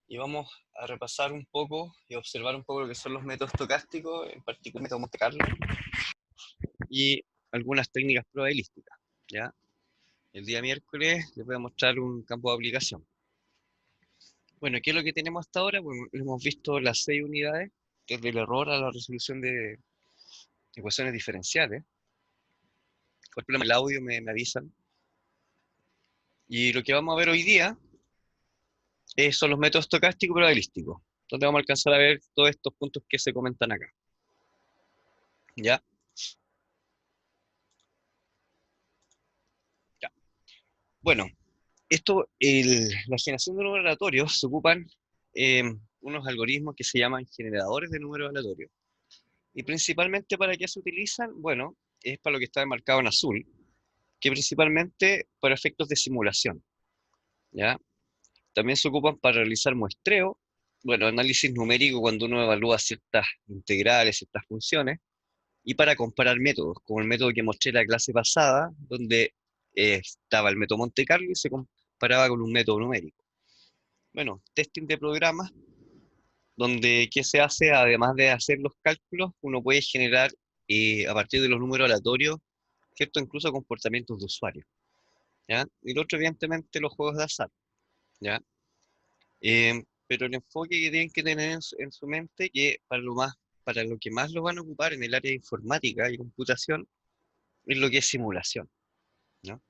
y vamos a repasar un poco y observar un poco lo que son los métodos estocásticos, en particular el método Monte Carlo y algunas técnicas probabilísticas, ¿ya? El día miércoles les voy a mostrar un campo de aplicación. Bueno, ¿qué es lo que tenemos hasta ahora? Bueno, hemos visto las 6 unidades, desde el error a la resolución de ecuaciones diferenciales. Por problema el audio me avisan. Y lo que vamos a ver hoy día son los métodos estocásticos y probabilísticos, donde vamos a alcanzar a ver todos estos puntos que se comentan acá. ¿Ya? Ya. Bueno, la generación de números aleatorios se ocupan eh, unos algoritmos que se llaman generadores de números aleatorios. Y principalmente para qué se utilizan, bueno, es para lo que está marcado en azul, que principalmente para efectos de simulación, ¿ya? También se ocupan para realizar muestreo, bueno, análisis numérico cuando uno evalúa ciertas integrales, ciertas funciones, y para comparar métodos, como el método que mostré en la clase pasada, donde estaba el método Monte Carlo y se comparaba con un método numérico. Bueno, testing de programas, donde ¿qué se hace? Además de hacer los cálculos, uno puede generar a partir de los números aleatorios, ¿cierto? Incluso comportamientos de usuario, ¿ya? Y lo otro, evidentemente, los juegos de azar, ¿ya? Pero el enfoque que tienen que tener en su mente, que para lo que más lo van a ocupar en el área de informática y computación, es lo que es simulación, ¿no?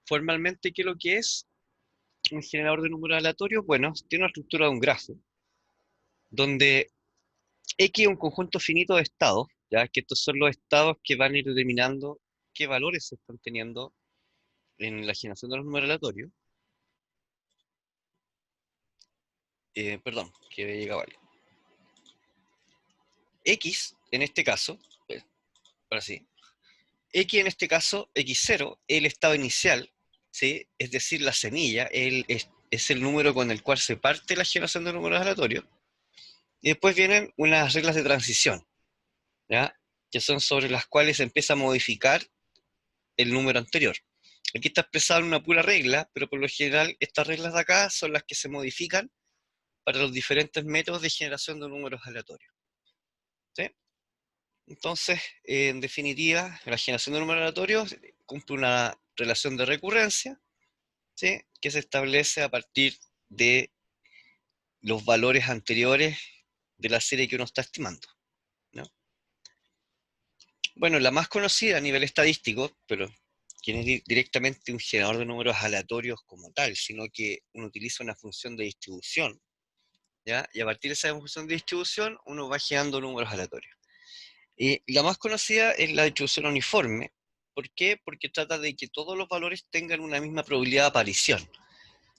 Formalmente, ¿qué es lo que es un generador de números aleatorios? Bueno, tiene una estructura de un grafo, donde X es un conjunto finito de estados, ya que estos son los estados que van a ir determinando qué valores se están teniendo en la generación de los números aleatorios. Perdón, que llegaba algo. X, en este caso, ahora sí, X en este caso, X0, el estado inicial, ¿sí? Es decir, la semilla, es el número con el cual se parte la generación de números aleatorios. Y después vienen unas reglas de transición, ¿ya? Que son sobre las cuales se empieza a modificar el número anterior. Aquí está expresado en una pura regla, pero por lo general estas reglas de acá son las que se modifican para los diferentes métodos de generación de números aleatorios, ¿sí? Entonces, en definitiva, la generación de números aleatorios cumple una relación de recurrencia, ¿sí? Que se establece a partir de los valores anteriores de la serie que uno está estimando, ¿no? Bueno, la más conocida a nivel estadístico, pero que no es directamente un generador de números aleatorios como tal, sino que uno utiliza una función de distribución, ¿ya? Y a partir de esa función de distribución, uno va generando números aleatorios. Y la más conocida es la distribución uniforme. ¿Por qué? Porque trata de que todos los valores tengan una misma probabilidad de aparición.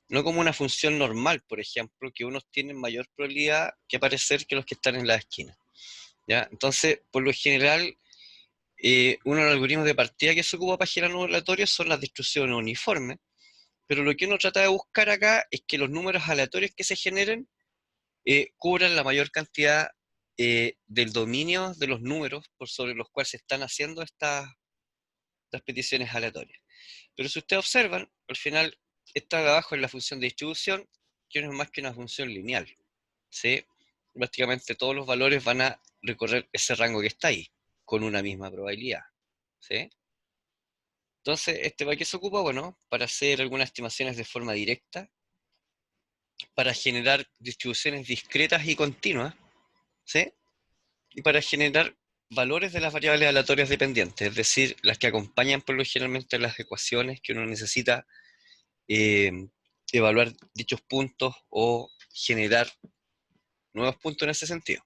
No como una función normal, por ejemplo, que unos tienen mayor probabilidad que aparecer que los que están en la esquina, ¿ya? Entonces, por lo general, uno de los algoritmos de partida que se ocupa para generar números aleatorios son las distribuciones uniformes, pero lo que uno trata de buscar acá es que los números aleatorios que se generen cubran la mayor cantidad del dominio de los números por sobre los cuales se están haciendo estas peticiones aleatorias. Pero si ustedes observan, al final, esta de abajo es la función de distribución, que no es más que una función lineal, ¿sí? Prácticamente todos los valores van a recorrer ese rango que está ahí, con una misma probabilidad, ¿sí? Entonces, ¿para qué se ocupa? Bueno, para hacer algunas estimaciones de forma directa, para generar distribuciones discretas y continuas, ¿sí? Y para generar valores de las variables aleatorias dependientes, es decir, las que acompañan por lo generalmente las ecuaciones que uno necesita eh, evaluar dichos puntos o generar nuevos puntos en ese sentido.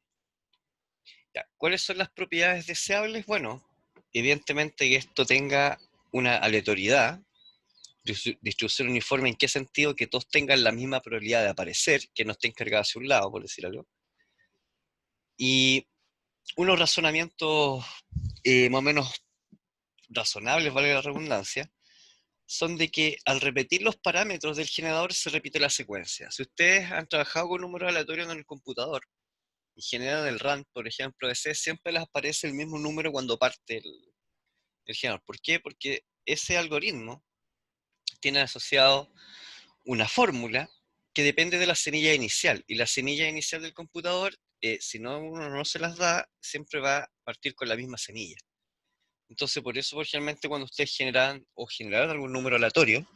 Ya, ¿cuáles son las propiedades deseables? Bueno, evidentemente que esto tenga una aleatoriedad, distribución uniforme, ¿en qué sentido? Que todos tengan la misma probabilidad de aparecer, que no estén cargados hacia un lado, por decir algo. Y unos razonamientos más o menos razonables, vale la redundancia, son de que al repetir los parámetros del generador se repite la secuencia. Si ustedes han trabajado con números aleatorios en el computador y generan el RAM, por ejemplo, de C, siempre les aparece el mismo número cuando parte el generador. ¿Por qué? Porque ese algoritmo tiene asociado una fórmula que depende de la semilla inicial. Y la semilla inicial del computador, si no uno no se las da, siempre va a partir con la misma semilla. Entonces, por eso, generalmente, cuando ustedes generaron algún número aleatorio,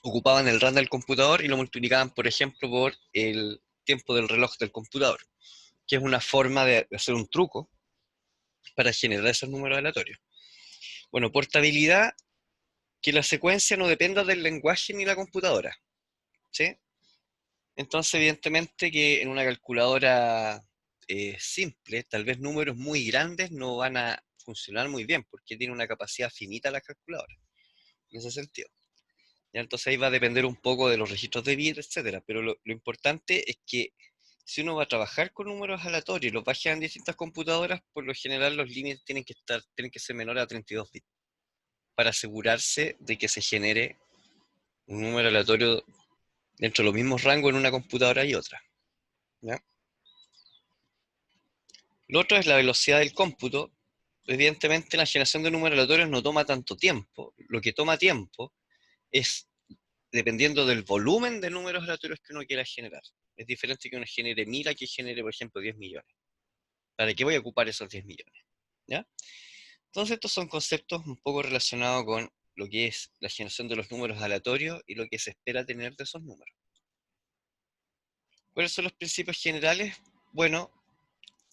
ocupaban el RAM del computador y lo multiplicaban, por ejemplo, por el tiempo del reloj del computador, que es una forma de hacer un truco para generar esos números aleatorios. Bueno, portabilidad, que la secuencia no dependa del lenguaje ni la computadora, ¿sí? Entonces, evidentemente que en una calculadora simple, tal vez números muy grandes no van a funcionar muy bien, porque tiene una capacidad finita la calculadora, en ese sentido. ¿Ya? Entonces ahí va a depender un poco de los registros de bits, etcétera. Pero lo importante es que si uno va a trabajar con números aleatorios y los va a generar en distintas computadoras, por lo general los límites tienen que ser menores a 32 bits, para asegurarse de que se genere un número aleatorio dentro de los mismos rangos en una computadora y otra. ¿Ya? Lo otro es la velocidad del cómputo. Evidentemente la generación de números aleatorios no toma tanto tiempo. Lo que toma tiempo es dependiendo del volumen de números aleatorios que uno quiera generar. Es diferente que uno genere 1000 a que genere, por ejemplo, 10 millones. ¿Para qué voy a ocupar esos 10 millones? ¿Ya? Entonces estos son conceptos un poco relacionados con lo que es la generación de los números aleatorios y lo que se espera tener de esos números. ¿Cuáles son los principios generales? Bueno,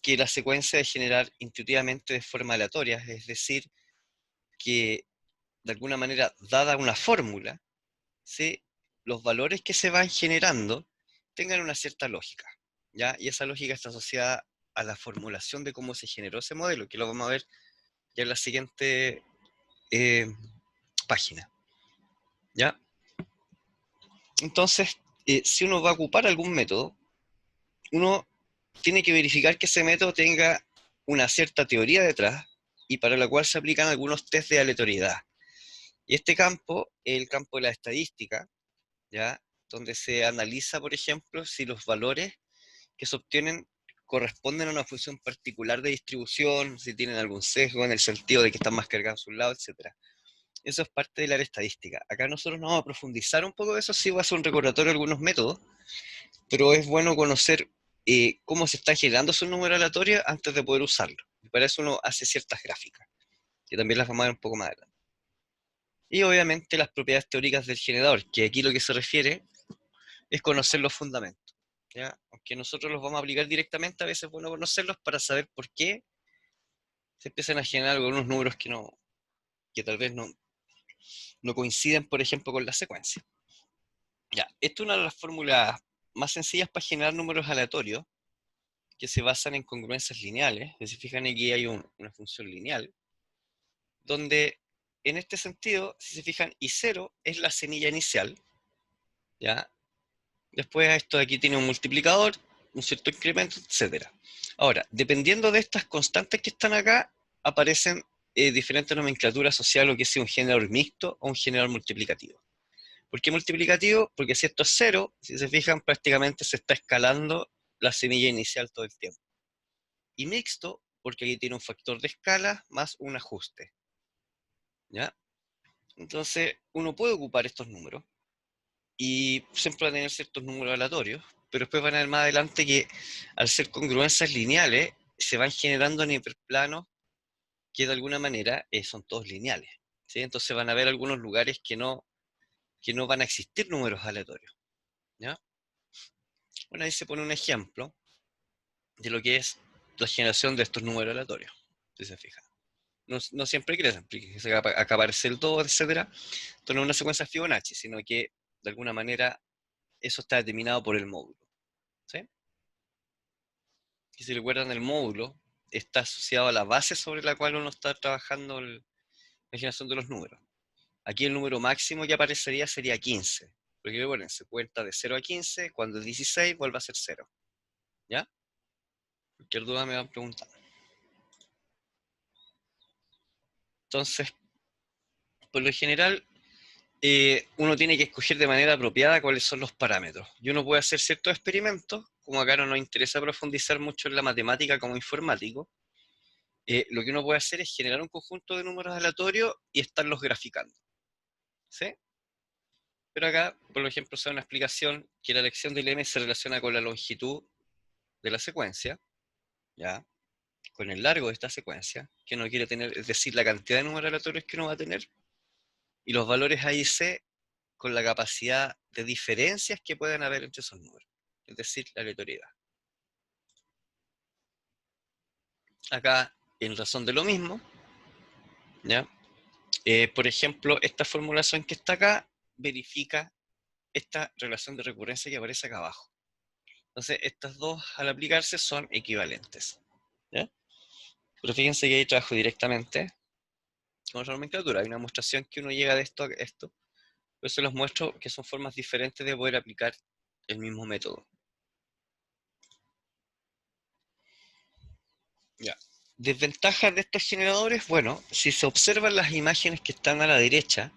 que la secuencia de generar intuitivamente de forma aleatoria, es decir, que de alguna manera, dada una fórmula, ¿sí? Los valores que se van generando tengan una cierta lógica, ¿ya? Y esa lógica está asociada a la formulación de cómo se generó ese modelo, que lo vamos a ver ya en la siguiente eh, página, ¿ya? Entonces, si uno va a ocupar algún método, uno tiene que verificar que ese método tenga una cierta teoría detrás y para la cual se aplican algunos test de aleatoriedad. Y este campo es el campo de la estadística, ¿ya? Donde se analiza, por ejemplo, si los valores que se obtienen corresponden a una función particular de distribución, si tienen algún sesgo en el sentido de que están más cargados a un lado, etc. Eso es parte del área estadística. Acá nosotros nos vamos a profundizar un poco de eso, sí voy a hacer un recordatorio de algunos métodos, pero es bueno conocer cómo se está generando esos números aleatorios antes de poder usarlo. Y para eso uno hace ciertas gráficas, que también las vamos a ver un poco más adelante. Y obviamente las propiedades teóricas del generador, que aquí lo que se refiere es conocer los fundamentos, ¿ya? Aunque nosotros los vamos a aplicar directamente, a veces es bueno conocerlos para saber por qué se empiezan a generar algunos números que tal vez no coinciden, por ejemplo, con la secuencia. Ya, esta es una de las fórmulas más sencillas para generar números aleatorios, que se basan en congruencias lineales. Si se fijan aquí hay una función lineal, donde en este sentido, si se fijan, I0 es la semilla inicial, ¿ya? Después esto de aquí tiene un multiplicador, un cierto incremento, etcétera. Ahora, dependiendo de estas constantes que están acá, aparecen diferentes nomenclaturas asociadas a lo que es un generador mixto o un generador multiplicativo. ¿Por qué multiplicativo? Porque si esto es cero, si se fijan, prácticamente se está escalando la semilla inicial todo el tiempo. Y mixto, porque aquí tiene un factor de escala más un ajuste, ¿ya? Entonces, uno puede ocupar estos números y siempre va a tener ciertos números aleatorios, pero después van a ver más adelante que al ser congruencias lineales, se van generando en hiperplanos que de alguna manera son todos lineales, ¿sí? Entonces van a haber algunos lugares que no van a existir números aleatorios, ¿ya? Bueno, ahí se pone un ejemplo de lo que es la generación de estos números aleatorios, si se fijan. No siempre crecen, porque acá aparece el 2, etcétera. Esto no es una secuencia Fibonacci, sino que de alguna manera eso está determinado por el módulo, ¿sí? Y si recuerdan, el módulo está asociado a la base sobre la cual uno está trabajando la generación de los números. Aquí el número máximo que aparecería sería 15. Porque recuerden, se cuenta de 0 a 15, cuando es 16 vuelve a ser 0. ¿Ya? Cualquier duda me van preguntando. Entonces, por lo general, uno tiene que escoger de manera apropiada cuáles son los parámetros. Y uno puede hacer ciertos experimentos, como acá no nos interesa profundizar mucho en la matemática como informático. Lo que uno puede hacer es generar un conjunto de números aleatorios y estarlos graficando, ¿sí? Pero acá, por ejemplo, se da una explicación que la elección del m se relaciona con la longitud de la secuencia, ¿ya? Con el largo de esta secuencia, que uno quiere tener, es decir, la cantidad de números aleatorios que uno va a tener, y los valores A y C con la capacidad de diferencias que pueden haber entre esos números, es decir, la aleatoriedad. Acá, en razón de lo mismo, ¿ya? Por ejemplo, esta formulación que está acá verifica esta relación de recurrencia que aparece acá abajo. Entonces, estas dos al aplicarse son equivalentes, ¿ya? Pero fíjense que ahí trabajo directamente con otra nomenclatura. Hay una demostración que uno llega de esto a esto. Por eso les muestro que son formas diferentes de poder aplicar el mismo método. Ya. Desventajas de estos generadores, bueno, si se observan las imágenes que están a la derecha,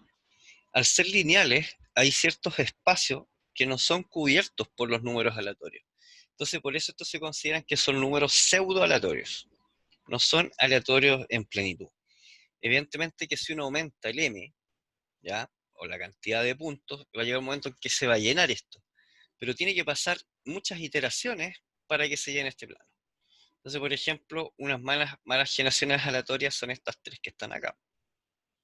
al ser lineales, hay ciertos espacios que no son cubiertos por los números aleatorios. Entonces, por eso estos se consideran que son números pseudo aleatorios. No son aleatorios en plenitud. Evidentemente que si uno aumenta el m, ¿ya? O la cantidad de puntos, va a llegar un momento en que se va a llenar esto. Pero tiene que pasar muchas iteraciones para que se llene este plano. Entonces, por ejemplo, unas malas generaciones aleatorias son estas tres que están acá.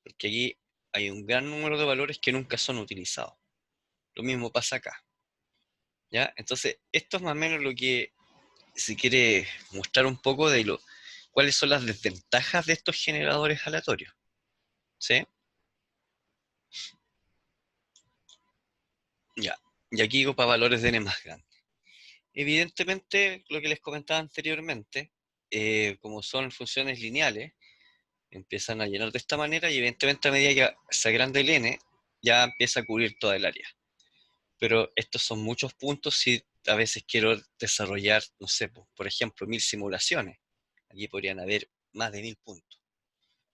Porque aquí hay un gran número de valores que nunca son utilizados. Lo mismo pasa acá, ¿ya? Entonces, esto es más o menos lo que se quiere mostrar un poco de cuáles son las desventajas de estos generadores aleatorios, ¿sí? Ya. Y aquí digo para valores de n más grandes. Evidentemente, lo que les comentaba anteriormente, como son funciones lineales, empiezan a llenar de esta manera y evidentemente a medida que se agranda el n, ya empieza a cubrir toda el área. Pero estos son muchos puntos si a veces quiero desarrollar, no sé, por ejemplo, 1000 simulaciones. Aquí podrían haber más de 1000 puntos.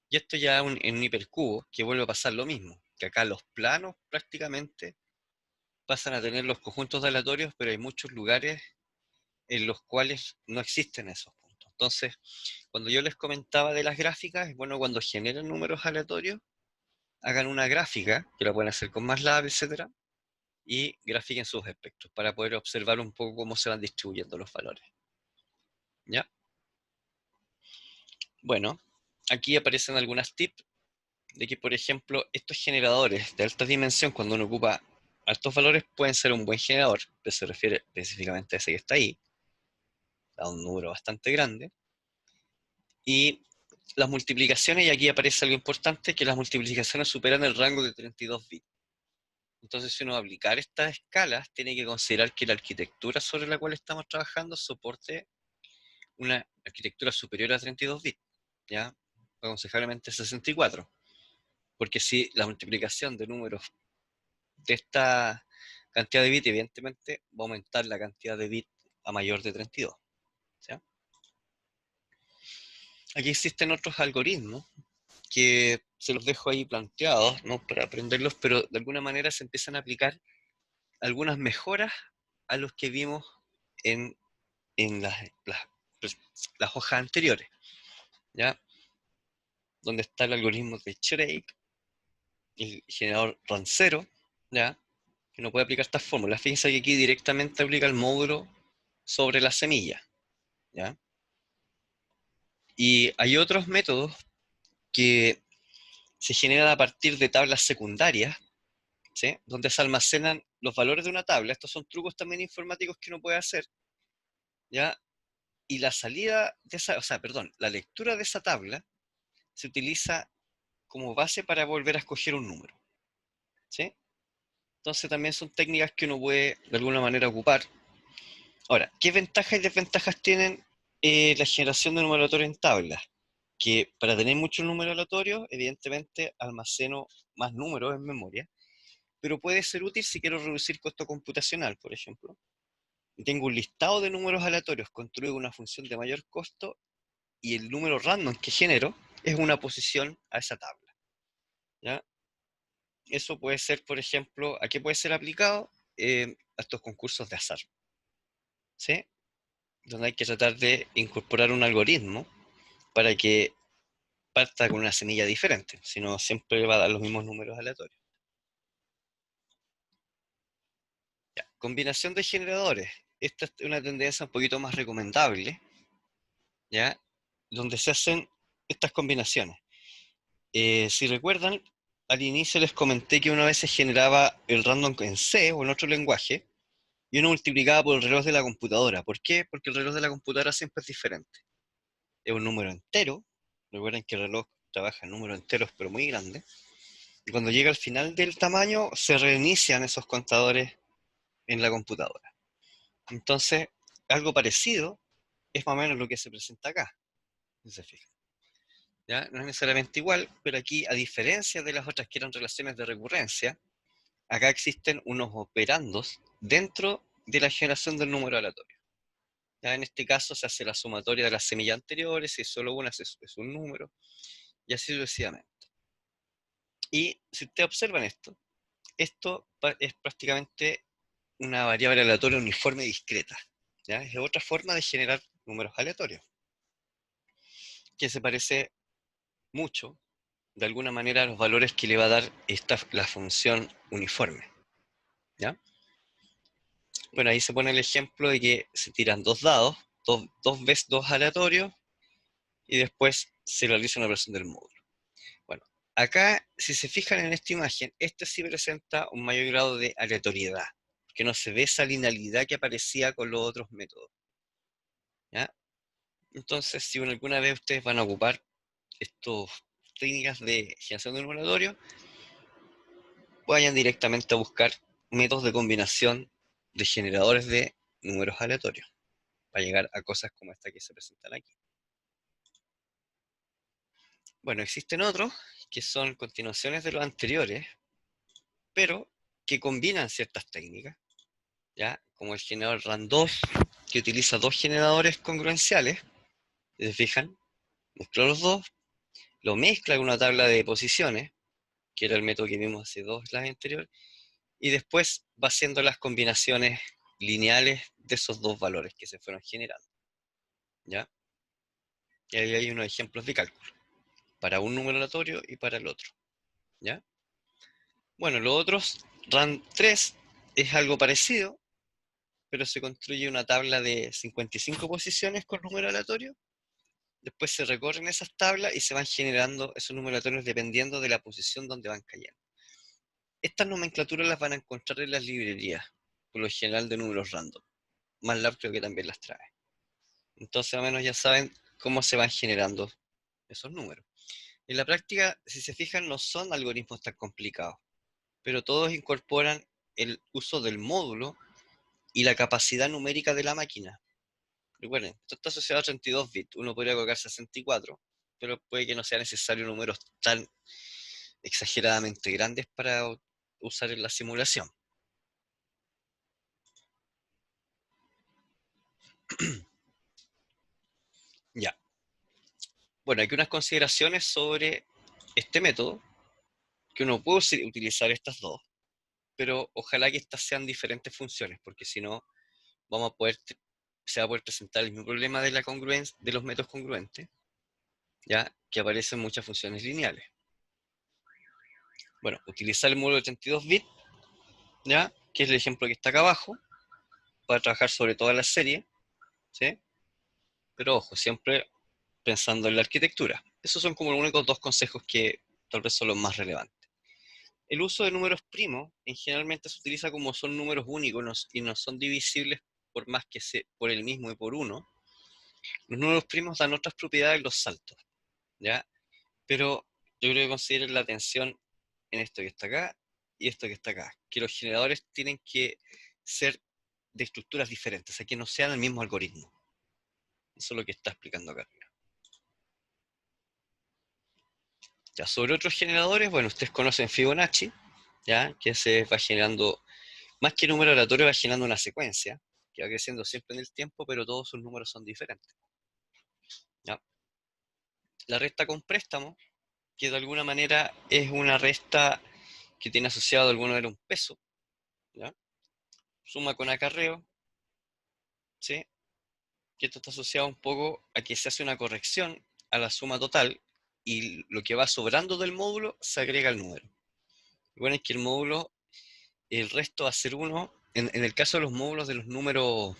Y esto ya en un hipercubo, que vuelve a pasar lo mismo, que acá los planos prácticamente pasan a tener los conjuntos aleatorios, pero hay muchos lugares en los cuales no existen esos puntos. Entonces, cuando yo les comentaba de las gráficas, es bueno cuando generen números aleatorios, hagan una gráfica, que la pueden hacer con MATLAB, etcétera, y grafiquen sus espectros para poder observar un poco cómo se van distribuyendo los valores. ¿Ya? Bueno, aquí aparecen algunas tips de que, por ejemplo, estos generadores de alta dimensión, cuando uno ocupa altos valores, pueden ser un buen generador, pero se refiere específicamente a ese que está ahí, a un número bastante grande. Y las multiplicaciones, y aquí aparece algo importante, que las multiplicaciones superan el rango de 32 bits. Entonces, si uno va a aplicar estas escalas, tiene que considerar que la arquitectura sobre la cual estamos trabajando soporte una arquitectura superior a 32 bits, ¿ya? Aconsejablemente 64. Porque si la multiplicación de números de esta cantidad de bits, evidentemente, va a aumentar la cantidad de bits a mayor de 32. ¿Ya? Aquí existen otros algoritmos que se los dejo ahí planteados, ¿no? Para aprenderlos, pero de alguna manera se empiezan a aplicar algunas mejoras a los que vimos en, en las hojas anteriores, ¿ya? Donde está el algoritmo de Shrake, el generador rancero, ¿ya? Que no puede aplicar estas fórmulas. Fíjense que aquí directamente aplica el módulo sobre la semilla, ¿ya? Y hay otros métodos que se generan a partir de tablas secundarias, ¿sí? Donde se almacenan los valores de una tabla. Estos son trucos también informáticos que uno puede hacer, ¿ya? Y la salida de esa, o sea, perdón, la lectura de esa tabla se utiliza como base para volver a escoger un número, ¿sí? Entonces también son técnicas que uno puede de alguna manera ocupar. Ahora, ¿qué ventajas y desventajas tienen la generación de números aleatorios en tablas? Que para tener muchos números aleatorios, evidentemente almaceno más números en memoria, pero puede ser útil si quiero reducir costo computacional, por ejemplo. Y tengo un listado de números aleatorios construido con una función de mayor costo y el número random que genero es una posición a esa tabla, ¿ya? Eso puede ser, por ejemplo, ¿a qué puede ser aplicado? A estos concursos de azar, ¿sí? Donde hay que tratar de incorporar un algoritmo para que parta con una semilla diferente, si no siempre va a dar los mismos números aleatorios. Combinación de generadores. Esta es una tendencia un poquito más recomendable, ¿ya? Donde se hacen estas combinaciones. Si recuerdan, al inicio les comenté que una vez se generaba el random en C o en otro lenguaje, y uno multiplicaba por el reloj de la computadora. ¿Por qué? Porque el reloj de la computadora siempre es diferente. Es un número entero. Recuerden que el reloj trabaja en números enteros, pero muy grandes. Y cuando llega al final del tamaño, se reinician esos contadores en la computadora. Entonces, algo parecido es más o menos lo que se presenta acá, si se fijan. ¿Ya? No es necesariamente igual, pero aquí, a diferencia de las otras que eran relaciones de recurrencia, acá existen unos operandos dentro de la generación del número aleatorio. Ya en este caso se hace la sumatoria de las semillas anteriores, si es solo una es un número, y así sucesivamente. Y si ustedes observan esto es prácticamente una variable aleatoria uniforme discreta. ¿Ya? Es otra forma de generar números aleatorios, que se parece mucho, de alguna manera, a los valores que le va a dar la función uniforme. ¿Ya? Bueno, ahí se pone el ejemplo de que se tiran dos dados, dos veces dos aleatorios, y después se realiza una operación del módulo. Bueno, acá, si se fijan en esta imagen, este sí presenta un mayor grado de aleatoriedad, que no se ve esa linealidad que aparecía con los otros métodos. ¿Ya? Entonces, si alguna vez ustedes van a ocupar estas técnicas de generación de número aleatorio, vayan directamente a buscar métodos de combinación de generadores de números aleatorios, para llegar a cosas como esta que se presentan aquí. Bueno, existen otros que son continuaciones de los anteriores, pero que combinan ciertas técnicas, ¿ya? Como el generador RAN2, que utiliza dos generadores congruenciales, si se fijan, mezcló los dos, lo mezcla con una tabla de posiciones, que era el método que vimos hace dos slides anteriores, y después va haciendo las combinaciones lineales de esos dos valores que se fueron generando, ¿ya? Y ahí hay unos ejemplos de cálculo, para un número aleatorio y para el otro, ¿ya? Bueno, los otros, RAN3 es algo parecido, pero se construye una tabla de 55 posiciones con número aleatorio. Después se recorren esas tablas y se van generando esos números aleatorios dependiendo de la posición donde van cayendo. Estas nomenclaturas las van a encontrar en las librerías, por lo general de números random. MATLAB creo que también las trae. Entonces, al menos ya saben cómo se van generando esos números. En la práctica, si se fijan, no son algoritmos tan complicados, pero todos incorporan el uso del módulo y la capacidad numérica de la máquina. Recuerden, esto está asociado a 32 bits, uno podría colocar 64, pero puede que no sea necesario números tan exageradamente grandes para usar en la simulación. Ya. Bueno, hay unas consideraciones sobre este método, que uno puede utilizar estas dos, pero ojalá que estas sean diferentes funciones, porque si no, se va a poder presentar el mismo problema de la congruencia, de los métodos congruentes, ya que aparecen muchas funciones lineales. Bueno, utilizar el módulo de 32 bits, ya, que es el ejemplo que está acá abajo, para trabajar sobre toda la serie, ¿sí? Pero ojo, siempre pensando en la arquitectura. Esos son como los únicos dos consejos que tal vez son los más relevantes. El uso de números primos, generalmente se utiliza como son números únicos y no son divisibles por más que por el mismo y por uno. Los números primos dan otras propiedades los saltos, ¿ya? Pero yo creo que consideren la atención en esto que está acá y esto que está acá, que los generadores tienen que ser de estructuras diferentes, o sea, que no sean el mismo algoritmo. Eso es lo que está explicando acá arriba. Ya, sobre otros generadores, bueno, ustedes conocen Fibonacci, ¿ya? Que se va generando, más que número aleatorio, va generando una secuencia, que va creciendo siempre en el tiempo, pero todos sus números son diferentes, ¿ya? La resta con préstamo, que de alguna manera es una resta que tiene asociado de alguna manera un peso, ¿ya? Suma con acarreo, ¿sí? Que esto está asociado un poco a que se hace una corrección a la suma total y lo que va sobrando del módulo se agrega al número. Bueno, es que el módulo, el resto va a ser 1 en el caso de los módulos de los números,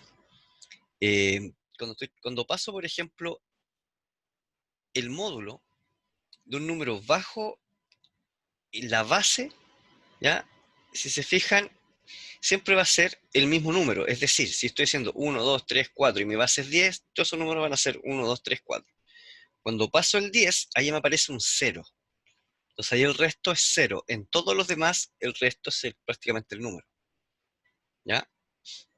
cuando paso, por ejemplo, el módulo de un número bajo la base, ¿ya? Si se fijan, siempre va a ser el mismo número. Es decir, si estoy haciendo 1, 2, 3, 4 y mi base es 10, todos esos números van a ser 1, 2, 3, 4. Cuando paso el 10, ahí me aparece un 0. Entonces ahí el resto es 0. En todos los demás, el resto es prácticamente el número. ¿Ya?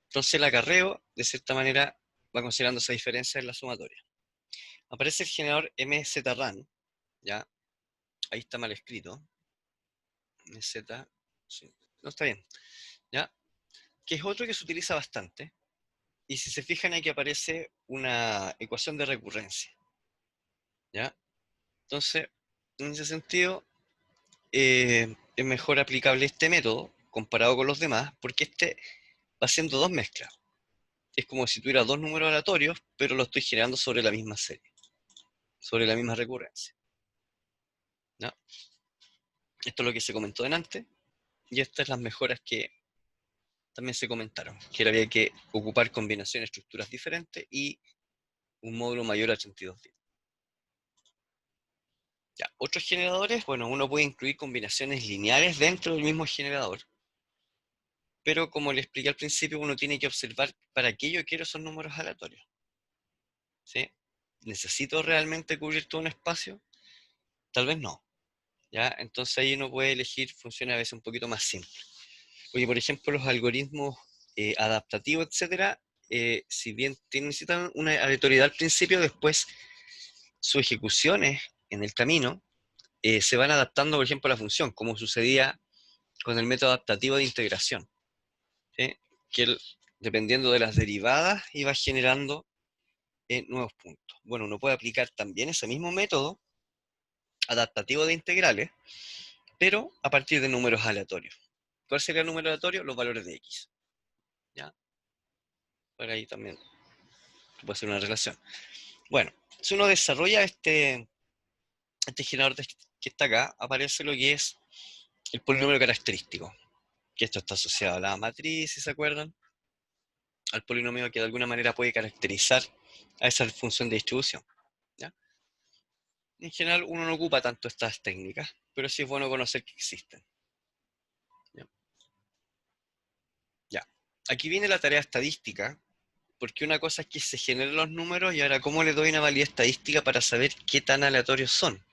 Entonces el acarreo, de cierta manera, va considerando esa diferencia en la sumatoria. Aparece el generador MZRAN, ¿ya? Ahí está mal escrito. MZ, sí. No está bien, ¿ya? Que es otro que se utiliza bastante. Y si se fijan, aquí aparece una ecuación de recurrencia, ¿ya? Entonces, en ese sentido, es mejor aplicable este método comparado con los demás, porque este va haciendo dos mezclas. Es como si tuviera dos números aleatorios, pero lo estoy generando sobre la misma serie, sobre la misma recurrencia, ¿no? Esto es lo que se comentó delante, y estas son las mejoras que también se comentaron, que había que ocupar combinaciones de estructuras diferentes y un módulo mayor a 32 bits. Ya, otros generadores, bueno, uno puede incluir combinaciones lineales dentro del mismo generador, pero como le expliqué al principio, uno tiene que observar para qué yo quiero esos números aleatorios, ¿sí? ¿Necesito realmente cubrir todo un espacio? Tal vez no, ¿ya? Entonces ahí uno puede elegir funciones a veces un poquito más simples. Oye, por ejemplo, los algoritmos adaptativos, etcétera, si bien necesitan una aleatoriedad al principio, después sus ejecuciones en el camino se van adaptando, por ejemplo, a la función, como sucedía con el método adaptativo de integración, ¿sí? Que él, dependiendo de las derivadas, iba generando nuevos puntos. Bueno, uno puede aplicar también ese mismo método adaptativo de integrales, pero a partir de números aleatorios. ¿Cuál sería el número aleatorio? Los valores de x. ¿Ya? Por ahí también puede ser una relación. Bueno, si uno desarrolla este generador que está acá, aparece lo que es el polinomio característico, que esto está asociado a la matriz, si se acuerdan, al polinomio que de alguna manera puede caracterizar a esa función de distribución. ¿Ya? En general uno no ocupa tanto estas técnicas, pero sí es bueno conocer que existen. ¿Ya? Ya. Aquí viene la tarea estadística, porque una cosa es que se generen los números y ahora cómo le doy una validez estadística para saber qué tan aleatorios son.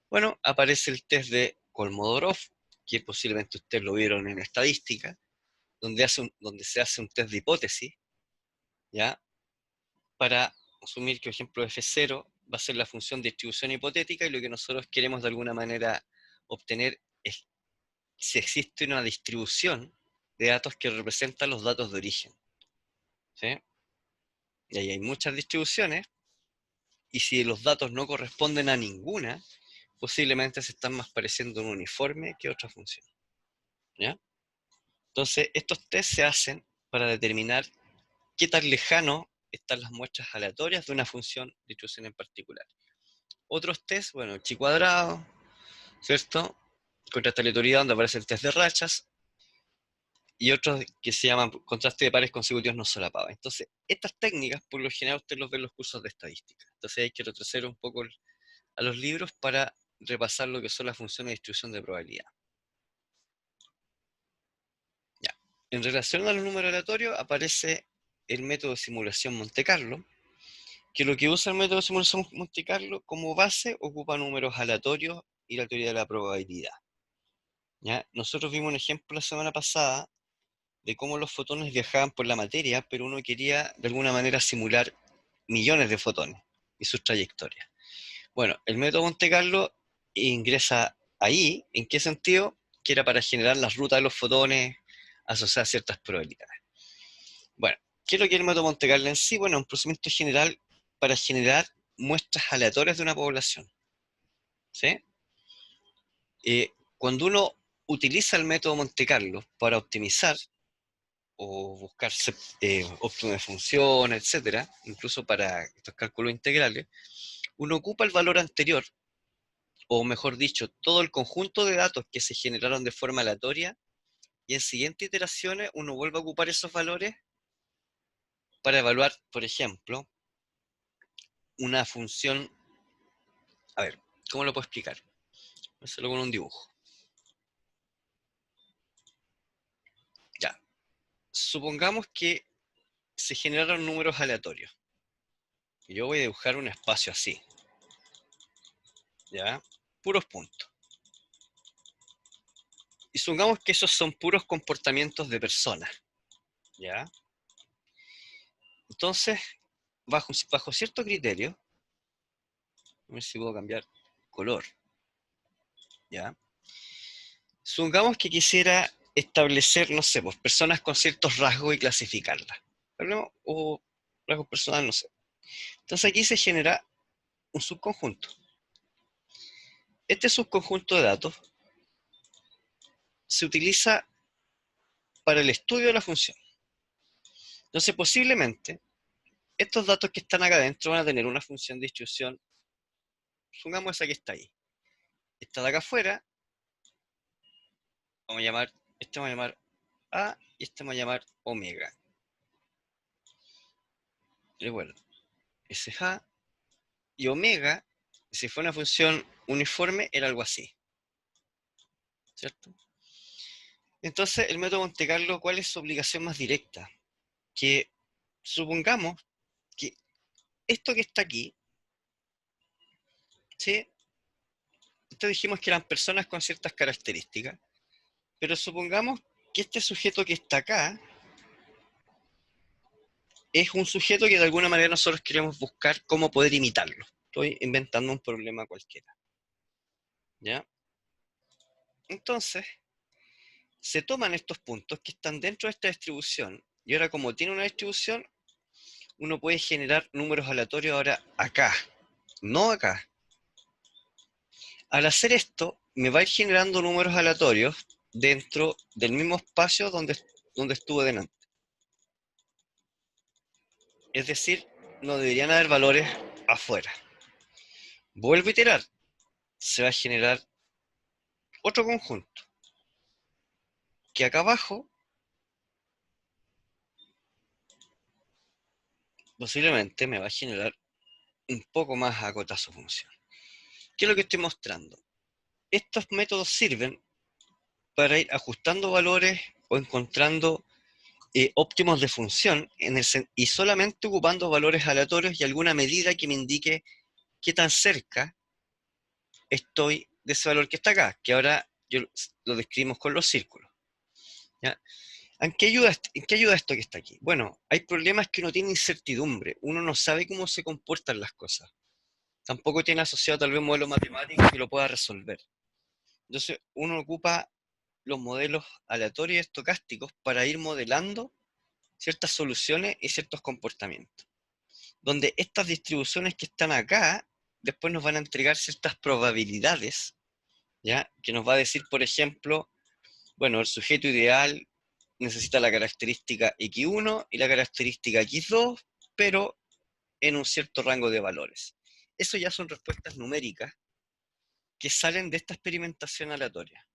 Bueno, aparece el test de Kolmogorov, que posiblemente ustedes lo vieron en estadística, donde se hace un test de hipótesis, ¿ya? Para asumir que, por ejemplo, F0 va a ser la función de distribución hipotética y lo que nosotros queremos de alguna manera obtener es si existe una distribución de datos que representa los datos de origen, ¿sí? Y ahí hay muchas distribuciones, y si los datos no corresponden a ninguna, posiblemente se están más pareciendo a un uniforme que a otra función, ¿ya? Entonces, estos test se hacen para determinar qué tan lejano están las muestras aleatorias de una función de distribución en particular. Otros test, bueno, el chi cuadrado, ¿cierto? Contra esta aleatoriedad donde aparece el test de rachas, y otros que se llaman contraste de pares consecutivos no solapados. Entonces, estas técnicas, por lo general, usted los ve en los cursos de estadística. Entonces hay que retroceder un poco a los libros para repasar lo que son las funciones de distribución de probabilidad. Ya. En relación a los números aleatorios, aparece el método de simulación Monte Carlo, que lo que usa el método de simulación Monte Carlo como base ocupa números aleatorios y la teoría de la probabilidad. ¿Ya? Nosotros vimos un ejemplo la semana pasada de cómo los fotones viajaban por la materia, pero uno quería de alguna manera simular millones de fotones y sus trayectorias. Bueno, el método Monte Carlo ingresa ahí. ¿En qué sentido? Que era para generar las rutas de los fotones asociadas a ciertas probabilidades. Bueno, ¿qué es lo que es el método Monte Carlo en sí? Bueno, un procedimiento general para generar muestras aleatorias de una población, ¿sí? Cuando uno utiliza el método Monte Carlo para optimizar o buscar óptimo de funciones, etcétera, incluso para estos cálculos integrales, uno ocupa el valor anterior, o mejor dicho, todo el conjunto de datos que se generaron de forma aleatoria y en siguientes iteraciones uno vuelve a ocupar esos valores para evaluar, por ejemplo, una función. A ver, ¿cómo lo puedo explicar? Voy a hacerlo con un dibujo. Ya, supongamos que se generaron números aleatorios. Yo voy a dibujar un espacio así, ¿ya? Puros puntos. Y supongamos que esos son puros comportamientos de personas, ¿ya? Entonces, bajo cierto criterio, a ver si puedo cambiar color, ¿ya? Supongamos que quisiera establecer, no sé, pues personas con ciertos rasgos y clasificarlas, ¿no? O rasgos personales, no sé. Entonces aquí se genera un subconjunto. Este subconjunto de datos se utiliza para el estudio de la función. Entonces posiblemente estos datos que están acá adentro van a tener una función de distribución, supongamos esa que está ahí. Esta de acá afuera, vamos a llamar, este vamos a llamar A y este vamos a llamar omega. Recuerda, ese es A y omega, si fue una función uniforme, era algo así, ¿cierto? Entonces, el método Monte Carlo, ¿cuál es su obligación más directa? Que supongamos que esto que está aquí, ¿sí? Esto dijimos que eran personas con ciertas características, pero supongamos que este sujeto que está acá es un sujeto que de alguna manera nosotros queremos buscar cómo poder imitarlo. Estoy inventando un problema cualquiera, ¿ya? Entonces, se toman estos puntos que están dentro de esta distribución, y ahora como tiene una distribución, uno puede generar números aleatorios ahora acá, no acá. Al hacer esto, me va a ir generando números aleatorios dentro del mismo espacio donde estuve delante. Es decir, no deberían haber valores afuera. Vuelvo a iterar. Se va a generar otro conjunto. Que acá abajo, posiblemente me va a generar un poco más acotada su función. ¿Qué es lo que estoy mostrando? Estos métodos sirven para ir ajustando valores o encontrando óptimos de función y solamente ocupando valores aleatorios y alguna medida que me indique qué tan cerca estoy de ese valor que está acá, que ahora lo describimos con los círculos. ¿Ya? ¿En qué ayuda esto que está aquí? Bueno, hay problemas que uno tiene incertidumbre, uno no sabe cómo se comportan las cosas, tampoco tiene asociado tal vez un modelo matemático que lo pueda resolver. Entonces uno ocupa los modelos aleatorios y estocásticos para ir modelando ciertas soluciones y ciertos comportamientos, donde estas distribuciones que están acá después nos van a entregar ciertas probabilidades, ¿ya? Que nos va a decir, por ejemplo, bueno, el sujeto ideal necesita la característica X1 y la característica X2, pero en un cierto rango de valores. Eso ya son respuestas numéricas que salen de esta experimentación aleatoria.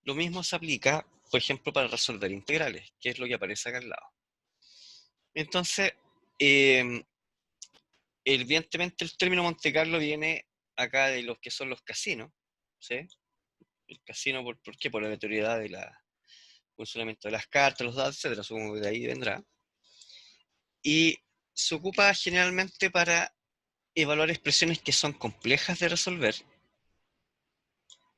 Lo mismo se aplica, por ejemplo, para resolver integrales, que es lo que aparece acá al lado. Entonces, evidentemente el término Monte Carlo viene acá de los que son los casinos, ¿sí? El casino, ¿por qué? Por la aleatoriedad del funcionamiento de las cartas, los datos, etcétera, supongo que de ahí vendrá. Y se ocupa generalmente para evaluar expresiones que son complejas de resolver.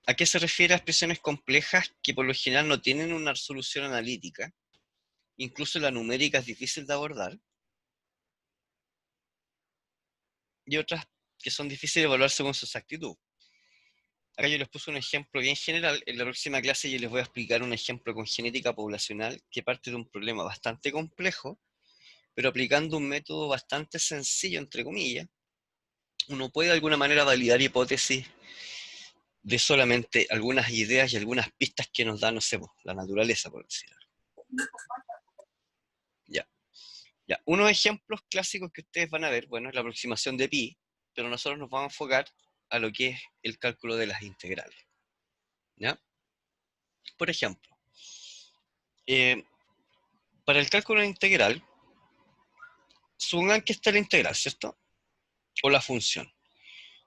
¿A qué se refiere a expresiones complejas que por lo general no tienen una resolución analítica? Incluso la numérica es difícil de abordar. Y otras que son difíciles de evaluar según su exactitud. Acá yo les puse un ejemplo bien general. En la próxima clase yo les voy a explicar un ejemplo con genética poblacional que parte de un problema bastante complejo, pero aplicando un método bastante sencillo, entre comillas, uno puede de alguna manera validar hipótesis de solamente algunas ideas y algunas pistas que nos da, no sé, la naturaleza, por decirlo. Ya, ya. Unos ejemplos clásicos que ustedes van a ver, bueno, es la aproximación de pi, pero nosotros nos vamos a enfocar a lo que es el cálculo de las integrales. ¿Ya? Por ejemplo, Para el cálculo de integral, supongan que está la integral, ¿cierto? O la función.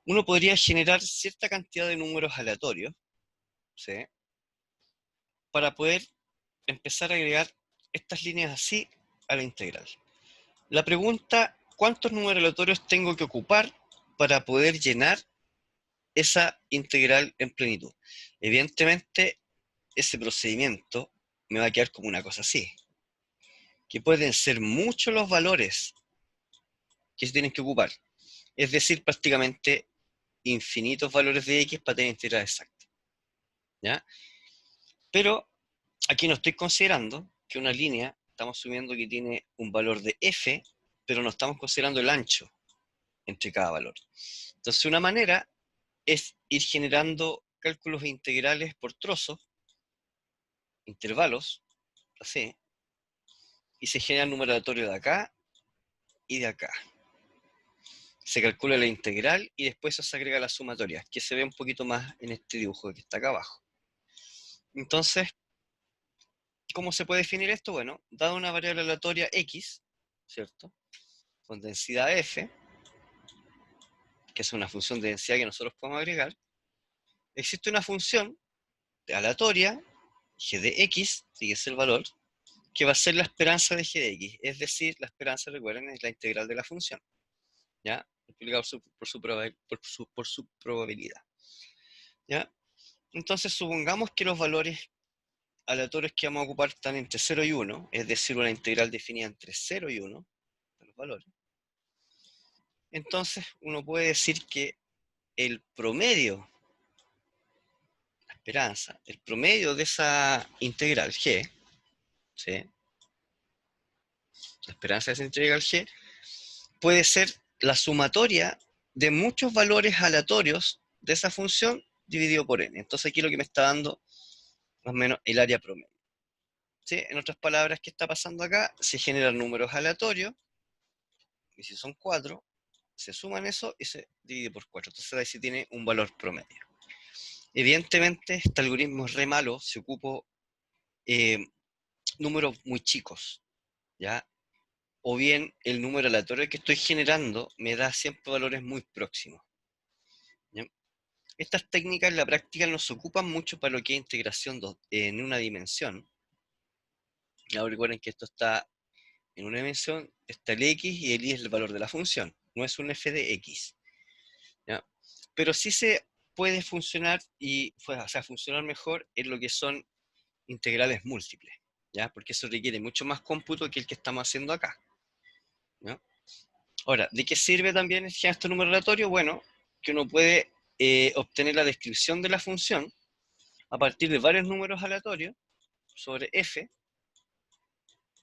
Uno podría generar cierta cantidad de números aleatorios, ¿sí? Para poder empezar a agregar estas líneas así a la integral. La pregunta, ¿cuántos números aleatorios tengo que ocupar para poder llenar esa integral en plenitud? Evidentemente, ese procedimiento me va a quedar como una cosa así, que pueden ser muchos los valores que se tienen que ocupar, es decir, prácticamente infinitos valores de x para tener integral exacta, ¿ya? Pero aquí no estoy considerando que una línea, estamos asumiendo que tiene un valor de f, pero no estamos considerando el ancho entre cada valor. Entonces, una manera es ir generando cálculos integrales por trozos, intervalos, así, y se genera el número aleatorio de acá y de acá. Se calcula la integral y después se agrega la sumatoria, que se ve un poquito más en este dibujo que está acá abajo. Entonces, ¿cómo se puede definir esto? Bueno, dada una variable aleatoria x, ¿cierto? Con densidad f, que es una función de densidad que nosotros podemos agregar, existe una función aleatoria, g de x, que es el valor, que va a ser la esperanza de g de x. Es decir, la esperanza, recuerden, es la integral de la función, ¿ya? Multiplicado por su probabilidad, ¿ya? Entonces, supongamos que los valores aleatorios que vamos a ocupar están entre 0 y 1, es decir, una integral definida entre 0 y 1, de los valores. Entonces, uno puede decir que el promedio, la esperanza, el promedio de esa integral g, ¿sí? La esperanza de esa integral g, puede ser la sumatoria de muchos valores aleatorios de esa función dividido por n. Entonces aquí lo que me está dando más o menos el área promedio, ¿sí? En otras palabras, ¿qué está pasando acá? Se generan números aleatorios, y si son 4, se suman eso y se divide por 4. Entonces ahí sí tiene un valor promedio. Evidentemente, este algoritmo es re malo si ocupo números muy chicos, ¿ya? O bien el número aleatorio que estoy generando me da siempre valores muy próximos, ¿ya? Estas técnicas en la práctica no se ocupan mucho para lo que es integración en una dimensión. Ahora recuerden que esto está en una dimensión, está el x y el y es el valor de la función, no es un f de x, ¿ya? Pero sí se puede funcionar o sea, funcionar mejor en lo que son integrales múltiples, ¿ya? Porque eso requiere mucho más cómputo que el que estamos haciendo acá, ¿ya? Ahora, ¿de qué sirve también este número aleatorio? Bueno, que uno puede obtener la descripción de la función a partir de varios números aleatorios sobre f,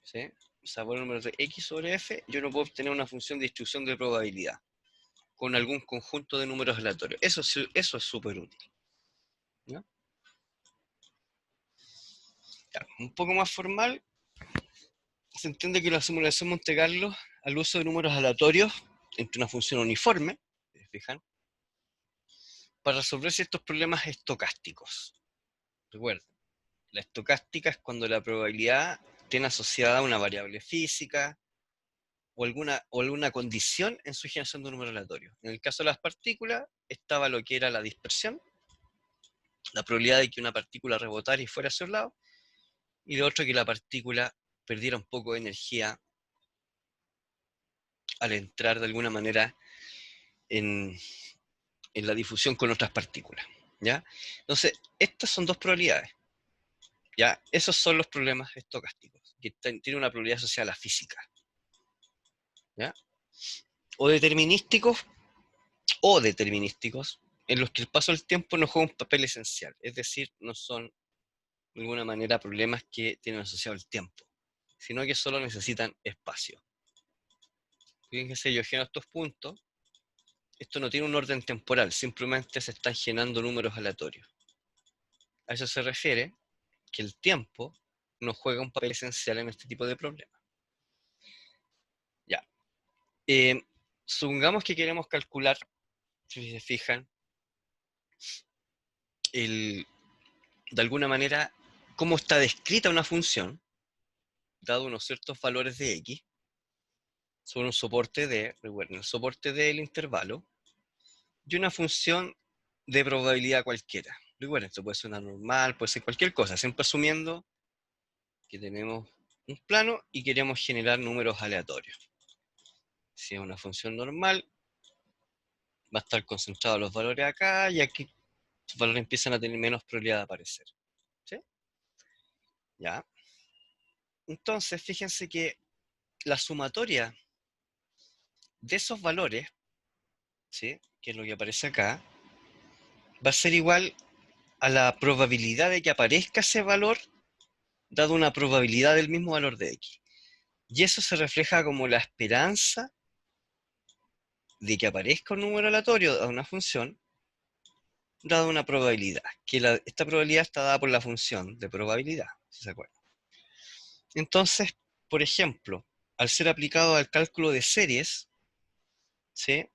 ¿sí? O sea, por números de x sobre f, yo no puedo obtener una función de distribución de probabilidad con algún conjunto de números aleatorios. Eso es súper útil, ¿no? Ya, un poco más formal, se entiende que la simulación Monte Carlo, al uso de números aleatorios entre una función uniforme, ¿se fijan? Para resolver ciertos problemas estocásticos. Recuerden, la estocástica es cuando la probabilidad tiene asociada una variable física o alguna condición en su generación de un número aleatorio. En el caso de las partículas, estaba lo que era la dispersión, la probabilidad de que una partícula rebotara y fuera hacia un lado, y de otro que la partícula perdiera un poco de energía al entrar de alguna manera en, en la difusión con otras partículas, ¿ya? Entonces, estas son dos probabilidades, ¿ya? Esos son los problemas estocásticos, que tienen una probabilidad asociada a la física, ¿ya? O determinísticos, en los que el paso del tiempo no juega un papel esencial, es decir, no son de alguna manera problemas que tienen asociado el tiempo, sino que solo necesitan espacio. Fíjense, yo genero estos puntos, esto no tiene un orden temporal, simplemente se están generando números aleatorios. A eso se refiere que el tiempo no juega un papel esencial en este tipo de problemas. Ya. Supongamos que queremos calcular, si se fijan, de alguna manera, cómo está descrita una función, dado unos ciertos valores de X, sobre un soporte D, recuerden, el soporte del intervalo, y una función de probabilidad cualquiera. Recuerden, esto puede ser una normal, puede ser cualquier cosa, siempre asumiendo que tenemos un plano y queremos generar números aleatorios. Si es una función normal, va a estar concentrado los valores acá, y aquí los valores empiezan a tener menos probabilidad de aparecer. ¿Sí? ¿Ya? Entonces, fíjense que la sumatoria de esos valores, ¿sí?, que es lo que aparece acá, va a ser igual a la probabilidad de que aparezca ese valor, dado una probabilidad del mismo valor de X. Y eso se refleja como la esperanza de que aparezca un número aleatorio a una función, dado una probabilidad, que esta probabilidad está dada por la función de probabilidad, si se acuerdan. Entonces, por ejemplo, al ser aplicado al cálculo de series, ¿sí?,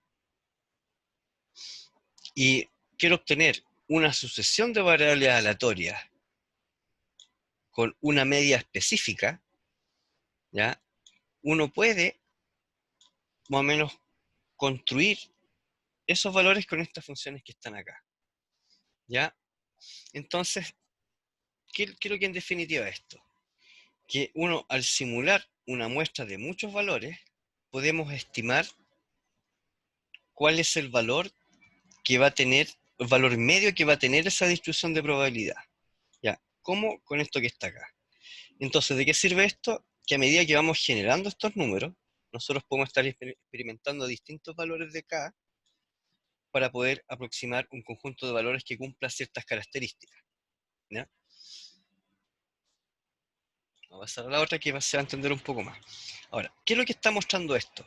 y quiero obtener una sucesión de variables aleatorias con una media específica, ¿ya?, uno puede más o menos construir esos valores con estas funciones que están acá, ¿ya? Entonces, ¿qué es lo que en definitiva es esto? Que uno, al simular una muestra de muchos valores, podemos estimar cuál es el valor que va a tener, el valor medio que va a tener esa distribución de probabilidad. ¿Ya? ¿Cómo? Con esto que está acá. Entonces, ¿de qué sirve esto? Que a medida que vamos generando estos números, nosotros podemos estar experimentando distintos valores de K para poder aproximar un conjunto de valores que cumpla ciertas características. ¿Ya? Vamos a pasar a la otra que se va a entender un poco más. Ahora, ¿qué es lo que está mostrando esto?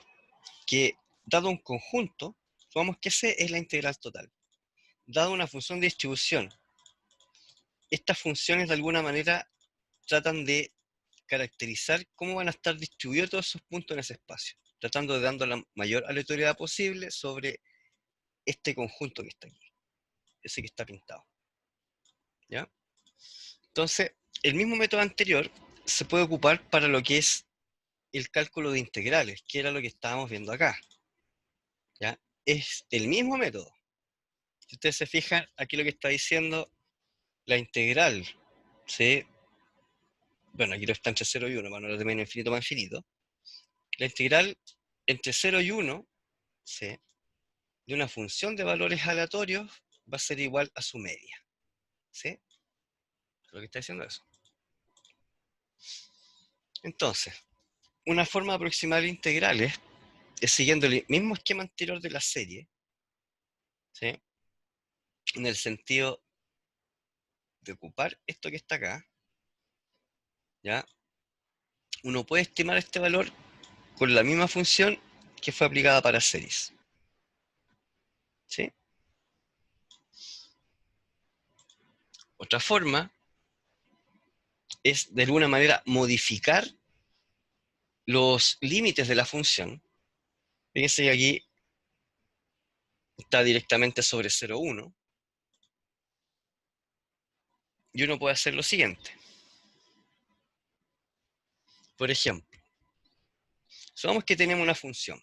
Que dado un conjunto, supongamos que C es la integral total. Dado una función de distribución, estas funciones de alguna manera tratan de caracterizar cómo van a estar distribuidos todos esos puntos en ese espacio, tratando de dar la mayor aleatoriedad posible sobre este conjunto que está aquí, ese que está pintado. ¿Ya? Entonces, el mismo método anterior se puede ocupar para lo que es el cálculo de integrales, que era lo que estábamos viendo acá. ¿Ya? Es el mismo método. Si ustedes se fijan, aquí lo que está diciendo, la integral, ¿sí?, bueno, aquí lo está entre 0 y 1, para no de menos infinito más infinito. La integral entre 0 y 1, ¿sí?, de una función de valores aleatorios va a ser igual a su media. ¿Sí? Lo que está diciendo eso. Entonces, una forma de aproximar integrales es siguiendo el mismo esquema anterior de la serie, ¿sí?, en el sentido de ocupar esto que está acá, ¿ya? Uno puede estimar este valor con la misma función que fue aplicada para series. ¿Sí? Otra forma es de alguna manera modificar los límites de la función. Fíjense que aquí está directamente sobre 0,1. Y uno puede hacer lo siguiente. Por ejemplo, supongamos que tenemos una función.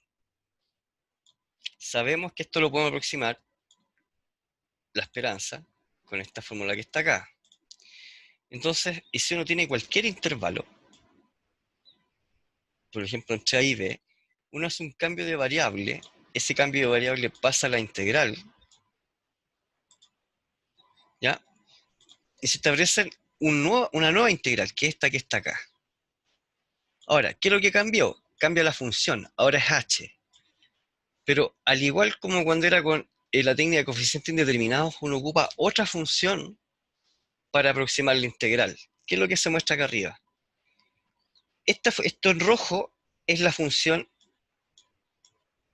Sabemos que esto lo podemos aproximar, la esperanza, con esta fórmula que está acá. Entonces, y si uno tiene cualquier intervalo, por ejemplo entre A y B, uno hace un cambio de variable, ese cambio de variable pasa a la integral, ¿ya? Y se establece una nueva integral, que es esta que está acá. Ahora, ¿qué es lo que cambió? Cambia la función, ahora es h. Pero al igual como cuando era con la técnica de coeficientes indeterminados, uno ocupa otra función para aproximar la integral. ¿Qué es lo que se muestra acá arriba? Esto en rojo es la función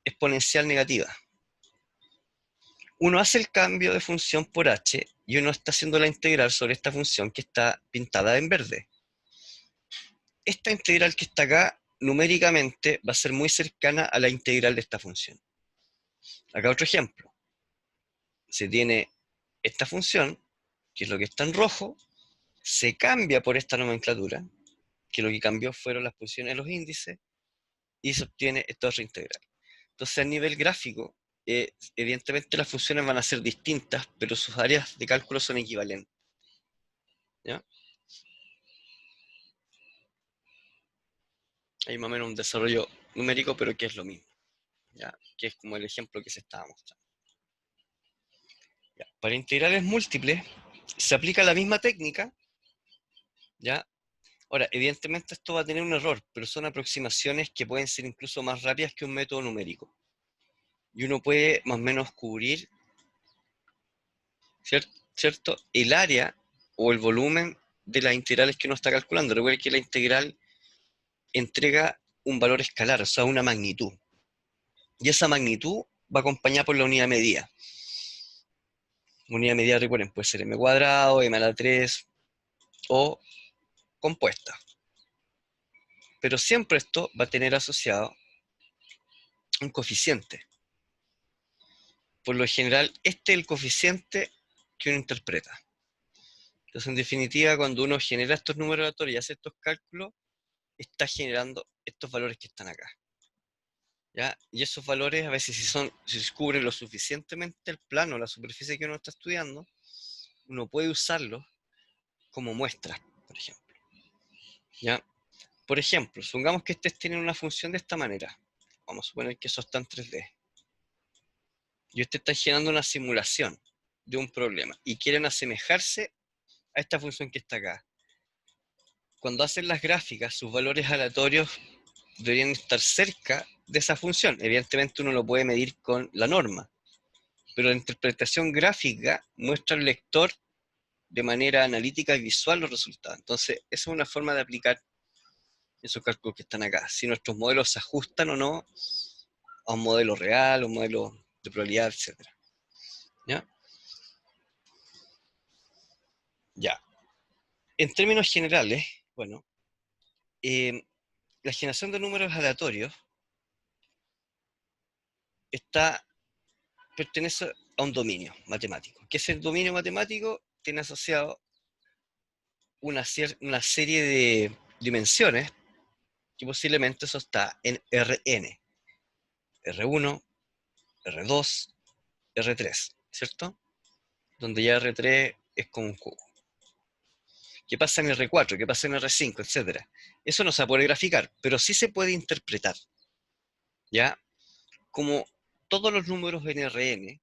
exponencial negativa. Uno hace el cambio de función por h y uno está haciendo la integral sobre esta función que está pintada en verde. Esta integral que está acá, numéricamente, va a ser muy cercana a la integral de esta función. Acá otro ejemplo. Se tiene esta función, que es lo que está en rojo, se cambia por esta nomenclatura, que lo que cambió fueron las posiciones de los índices, y se obtiene esta otra integral. Entonces, a nivel gráfico, evidentemente las funciones van a ser distintas, pero sus áreas de cálculo son equivalentes. ¿Ya? Hay más o menos un desarrollo numérico, pero que es lo mismo, ¿ya? Que es como el ejemplo que se estaba mostrando. ¿Ya? Para integrales múltiples se aplica la misma técnica, ¿ya? Ahora, evidentemente esto va a tener un error, pero son aproximaciones que pueden ser incluso más rápidas que un método numérico. Y uno puede más o menos cubrir, ¿cierto? El área o el volumen de las integrales que uno está calculando. Recuerden que la integral entrega un valor escalar, o sea, una magnitud. Y esa magnitud va acompañada por la unidad medida. Unidad medida, recuerden, puede ser m cuadrado, m a la 3 o compuesta. Pero siempre esto va a tener asociado un coeficiente. Por lo general, este es el coeficiente que uno interpreta. Entonces, en definitiva, cuando uno genera estos números aleatorios y hace estos cálculos, está generando estos valores que están acá. ¿Ya? Y esos valores, a veces, si se cubren lo suficientemente el plano, la superficie que uno está estudiando, uno puede usarlos como muestras, por ejemplo. ¿Ya? Por ejemplo, supongamos que estos tienen una función de esta manera. Vamos a suponer que eso está en 3D. Y usted está generando una simulación de un problema y quieren asemejarse a esta función que está acá. Cuando hacen las gráficas, sus valores aleatorios deberían estar cerca de esa función. Evidentemente uno lo puede medir con la norma, pero la interpretación gráfica muestra al lector de manera analítica y visual los resultados. Entonces, esa es una forma de aplicar esos cálculos que están acá. Si nuestros modelos se ajustan o no a un modelo real, a un modelo de probabilidad, etc. ¿Ya? Ya. En términos generales, bueno, la generación de números aleatorios pertenece a un dominio matemático. ¿Qué es el dominio matemático? Tiene asociado una serie de dimensiones que posiblemente eso está en Rn. R1, R2, R3, ¿cierto? Donde ya R3 es como un cubo. ¿Qué pasa en R4? ¿Qué pasa en R5? Etcétera. Eso no se puede graficar, pero sí se puede interpretar. ¿Ya? Como todos los números en Rn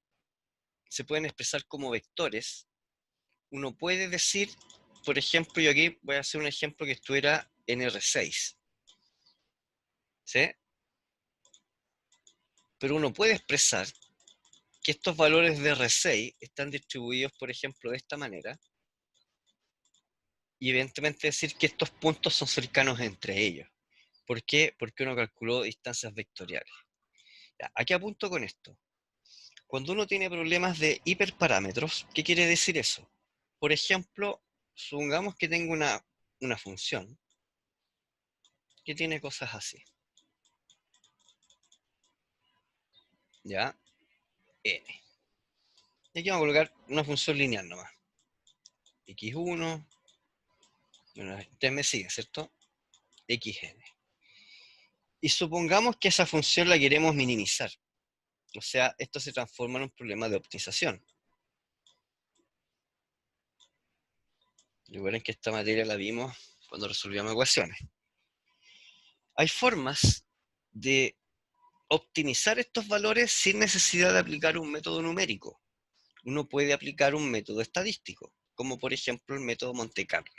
se pueden expresar como vectores, uno puede decir, por ejemplo, yo aquí voy a hacer un ejemplo que estuviera en R6. ¿Sí? Pero uno puede expresar que estos valores de R6 están distribuidos, por ejemplo, de esta manera, y evidentemente decir que estos puntos son cercanos entre ellos. ¿Por qué? Porque uno calculó distancias vectoriales. Ya, ¿a qué apunto con esto? Cuando uno tiene problemas de hiperparámetros, ¿qué quiere decir eso? Por ejemplo, supongamos que tengo una función que tiene cosas así. ¿Ya? N. Y aquí vamos a colocar una función lineal nomás. X1, bueno, ustedes me siguen, ¿cierto? Xn. Y supongamos que esa función la queremos minimizar. O sea, esto se transforma en un problema de optimización. Recuerden que esta materia la vimos cuando resolvíamos ecuaciones. Hay formas de optimizar estos valores sin necesidad de aplicar un método numérico. Uno puede aplicar un método estadístico, como por ejemplo el método Monte Carlo.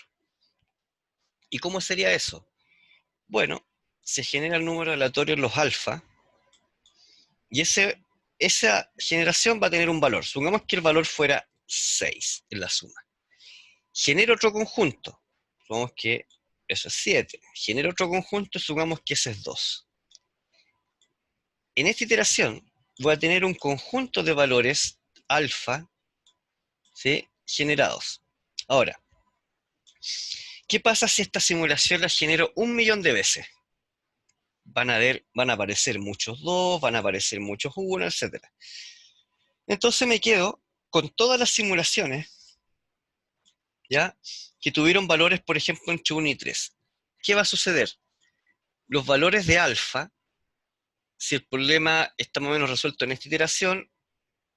¿Y cómo sería eso? Bueno, se genera el número aleatorio en los alfa, y esa generación va a tener un valor. Supongamos que el valor fuera 6 en la suma. Genera otro conjunto. Supongamos que eso es 7. Genera otro conjunto, supongamos que ese es 2. En esta iteración voy a tener un conjunto de valores alfa, ¿sí?, generados. Ahora, ¿qué pasa si esta simulación la genero 1.000.000 de veces? Van a aparecer muchos 2, van a aparecer muchos 1, etc. Entonces me quedo con todas las simulaciones, ¿ya?, que tuvieron valores, por ejemplo, entre 1 y 3. ¿qué va a suceder? Los valores de alfa, si el problema está más o menos resuelto en esta iteración,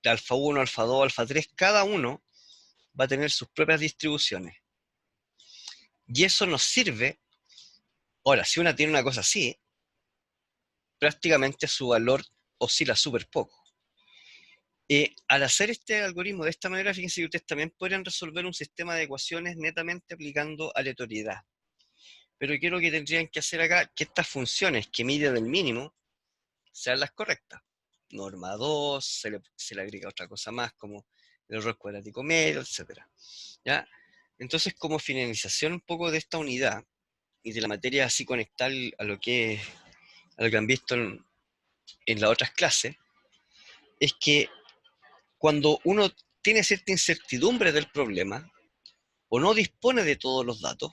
de alfa 1, alfa 2, alfa 3, cada uno va a tener sus propias distribuciones. Y eso nos sirve, ahora, si una tiene una cosa así, prácticamente su valor oscila súper poco. Al hacer este algoritmo de esta manera, fíjense que ustedes también podrían resolver un sistema de ecuaciones netamente aplicando aleatoriedad. Pero quiero que tendrían que hacer acá que estas funciones que miden el mínimo sean las correctas. Norma 2, se le agrega otra cosa más como el error cuadrático medio, etc. ¿Ya? Entonces, como finalización un poco de esta unidad y de la materia así conectar a lo que han visto en las otras clases, es que cuando uno tiene cierta incertidumbre del problema o no dispone de todos los datos,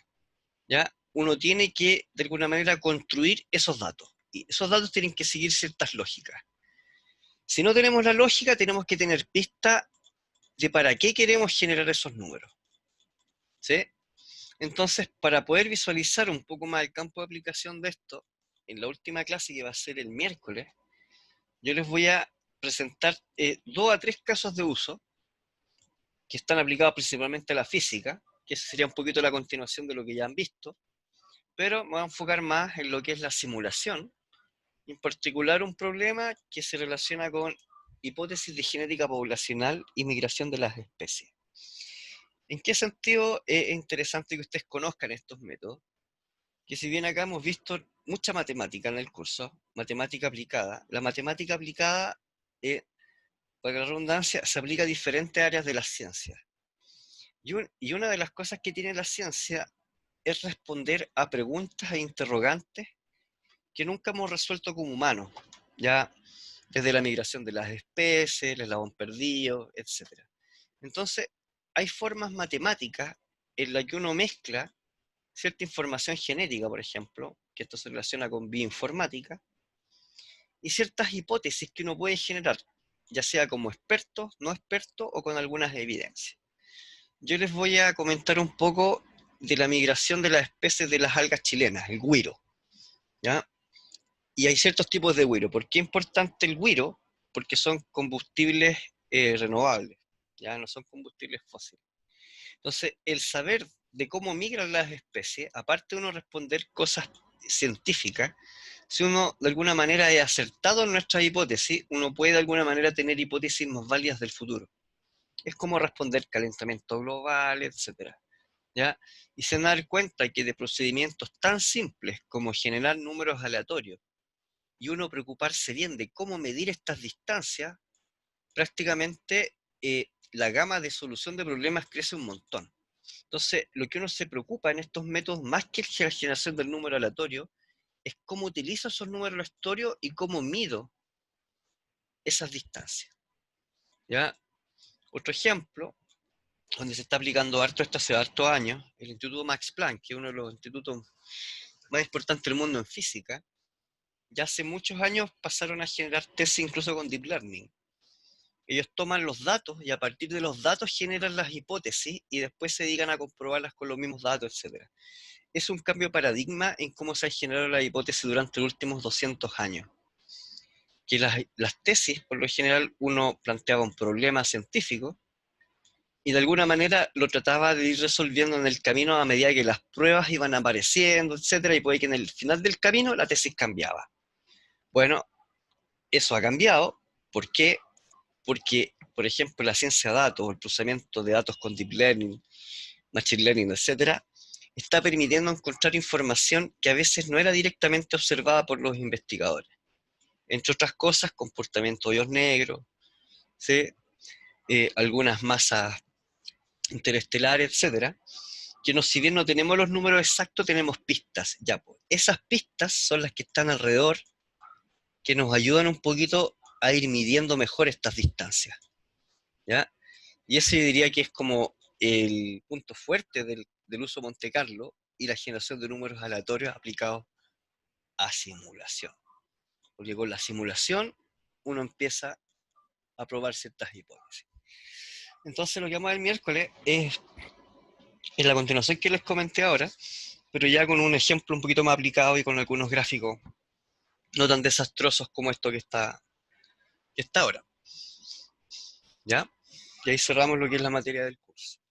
¿ya? Uno tiene que, de alguna manera, construir esos datos. Y esos datos tienen que seguir ciertas lógicas. Si no tenemos la lógica, tenemos que tener pista de para qué queremos generar esos números. ¿Sí? Entonces, para poder visualizar un poco más el campo de aplicación de esto, en la última clase que va a ser el miércoles, yo les voy a presentar 2 a 3 casos de uso que están aplicados principalmente a la física, que sería un poquito la continuación de lo que ya han visto, pero me voy a enfocar más en lo que es la simulación, y en particular un problema que se relaciona con hipótesis de genética poblacional y migración de las especies. ¿En qué sentido es interesante que ustedes conozcan estos métodos? Que si bien acá hemos visto mucha matemática en el curso, matemática aplicada, la matemática aplicada, para la redundancia, se aplica a diferentes áreas de las ciencias. Y una de las cosas que tiene la ciencia es responder a preguntas e interrogantes que nunca hemos resuelto como humanos, ya desde la migración de las especies, el eslabón perdido, etc. Entonces, hay formas matemáticas en las que uno mezcla cierta información genética, por ejemplo, que esto se relaciona con bioinformática, y ciertas hipótesis que uno puede generar, ya sea como experto, no experto o con algunas evidencias. Yo les voy a comentar un poco de la migración de las especies de las algas chilenas, el güiro, ¿ya? Y hay ciertos tipos de güiro. ¿Por qué es importante el güiro? Porque son combustibles renovables, ya no son combustibles fósiles. Entonces, el saber de cómo migran las especies, aparte de uno responder cosas científicas, si uno de alguna manera es acertado en nuestra hipótesis, uno puede de alguna manera tener hipótesis más válidas del futuro. Es como responder calentamiento global, etcétera, ¿ya? Y se dan cuenta que de procedimientos tan simples como generar números aleatorios y uno preocuparse bien de cómo medir estas distancias, prácticamente la gama de solución de problemas crece un montón. Entonces, lo que uno se preocupa en estos métodos, más que la generación del número aleatorio, es cómo utilizo esos números aleatorios y cómo mido esas distancias. ¿Ya? Otro ejemplo, donde se está aplicando harto esto hace hartos años, el Instituto Max Planck, que es uno de los institutos más importantes del mundo en física, ya hace muchos años pasaron a generar tesis incluso con Deep Learning. Ellos toman los datos y a partir de los datos generan las hipótesis y después se dedican a comprobarlas con los mismos datos, etc. Es un cambio de paradigma en cómo se han generado las hipótesis durante los últimos 200 años. Que las tesis, por lo general, uno planteaba un problema científico y de alguna manera lo trataba de ir resolviendo en el camino a medida que las pruebas iban apareciendo, etc. Y puede que en el final del camino la tesis cambiaba. Bueno, eso ha cambiado. ¿Por qué? Porque, por ejemplo, la ciencia de datos, el procesamiento de datos con deep learning, machine learning, etcétera, está permitiendo encontrar información que a veces no era directamente observada por los investigadores. Entre otras cosas, comportamiento de hoyos negros, ¿sí? Algunas masas interestelares, etcétera, que si bien no tenemos los números exactos, tenemos pistas. Ya, pues, esas pistas son las que están alrededor, que nos ayudan un poquito a ir midiendo mejor estas distancias, ¿ya? Y ese yo diría que es como el punto fuerte del uso Monte Carlo y la generación de números aleatorios aplicados a simulación. Porque con la simulación uno empieza a probar ciertas hipótesis. Entonces lo que vamos a ver el miércoles es, en la continuación que les comenté ahora, pero ya con un ejemplo un poquito más aplicado y con algunos gráficos no tan desastrosos como esto que está ahora, ¿ya? Y ahí cerramos lo que es la materia del curso.